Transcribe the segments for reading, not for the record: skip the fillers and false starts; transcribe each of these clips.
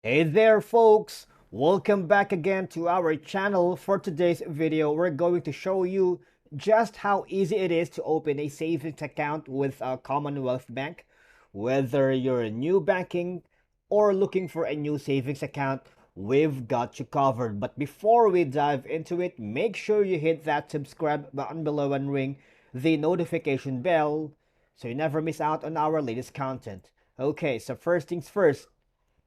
Hey there folks, welcome back again to our channel. For today's video, we're going to show you just how easy it is to open a savings account with a Commonwealth Bank. Whether you're new banking or looking for a new savings account, we've got you covered. But before we dive into it, make sure you hit that subscribe button below and ring the notification bell so you never miss out on our latest content. Okay, so first things first,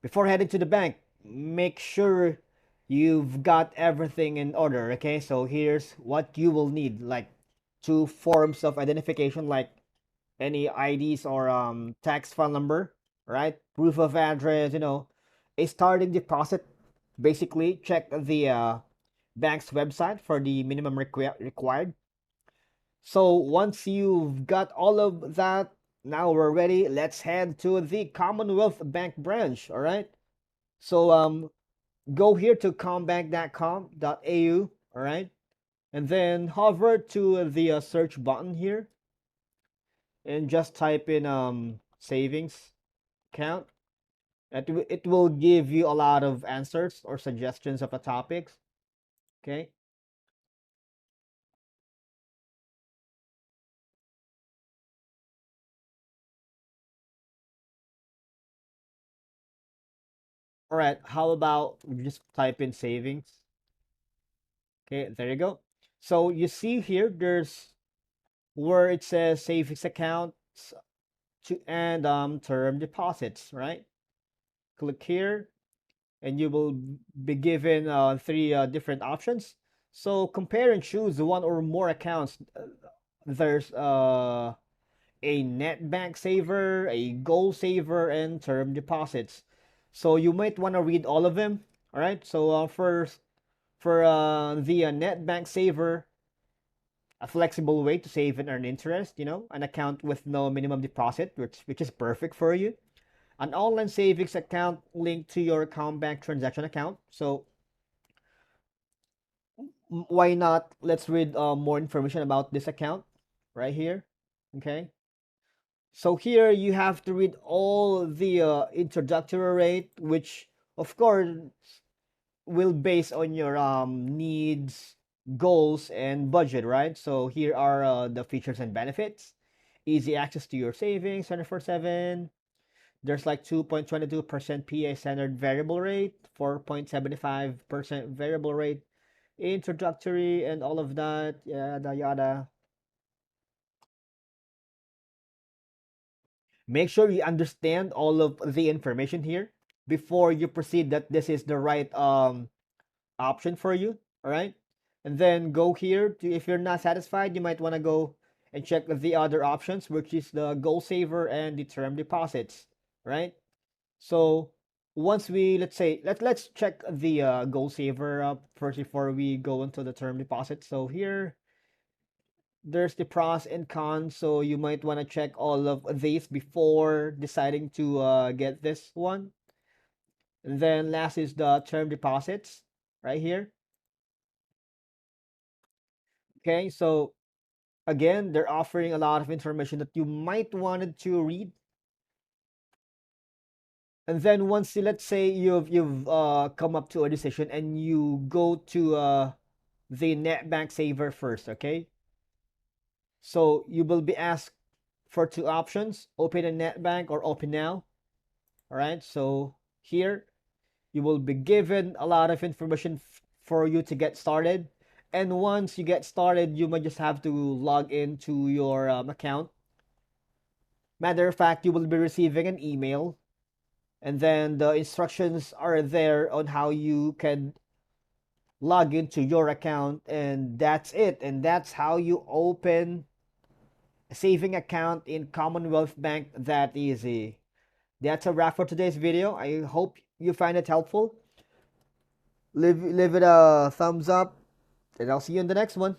before heading to the bank, make sure you've got everything in order. Okay, so here's what you will need, like two forms of identification, like any IDs or tax file number, right? Proof of address, a starting deposit. Basically, check the bank's website for the minimum required. So once you've got all of that, now we're ready. Let's head to the Commonwealth Bank branch. All right. So go here to combank.com.au, all right, and then hover to the search button here and just type in savings account. It will give you a lot of answers or suggestions of the topics. Okay. All right, how about we just type in savings? Okay, there you go. So you see here, there's where it says savings accounts to and term deposits, right? Click here and you will be given three different options. So compare and choose one or more accounts. There's a net bank saver, a goal saver, and term deposits. So you might want to read all of them. All right. So first, for the net bank saver, a flexible way to save and earn interest. An account with no minimum deposit, which is perfect for you. An online savings account linked to your Combank transaction account. So why not? Let's read more information about this account right here. Okay. So here you have to read all the introductory rate, which of course will base on your needs, goals, and budget, right? So here are the features and benefits. Easy access to your savings 24/7. There's like 2.22% PA standard variable rate, 4.75% variable rate, introductory, and all of that, yada yada. Make sure you understand all of the information here before you proceed that this is the right option for you. All right. And then go here to, if you're not satisfied, you might want to go and check the other options, which is the goal saver and the term deposits. Right. So once we, let's say, let's check the goal saver first before we go into the term deposit. So here there's the pros and cons, so you might want to check all of these before deciding to get this one. And then last is the term deposits right here. Okay, so again, they're offering a lot of information that you might wanted to read. And then once let's say you've come up to a decision and you go to the net bank saver first. Okay, so you will be asked for two options: open a net bank or open now. All right, so here you will be given a lot of information for you to get started. And once you get started, you might just have to log into your account. Matter of fact, you will be receiving an email, and then the instructions are there on how you can log into your account, and that's it. And that's how you open a saving account in Commonwealth Bank that easy. That's a wrap for today's video. I hope you find it helpful. Leave it a thumbs up, and I'll see you in the next one.